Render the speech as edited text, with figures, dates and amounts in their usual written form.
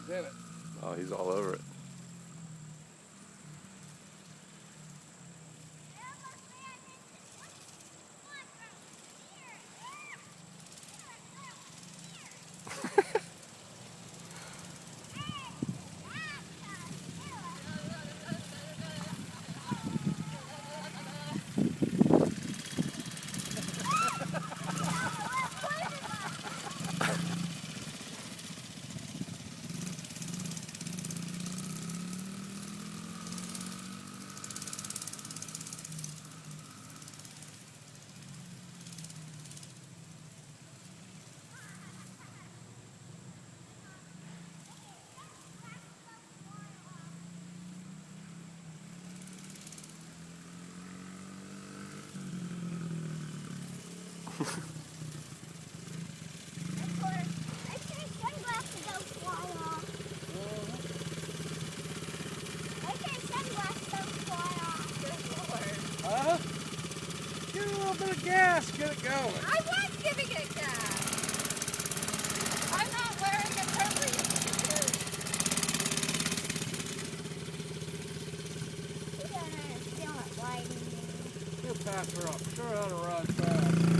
He's in it. Oh, he's all over it. Huh? Give it a little bit of gas, get it going. I was giving it gas. I'm not wearing appropriate shoes. You don't understand what lighting means. She'll pass her up. Sure how to run fast.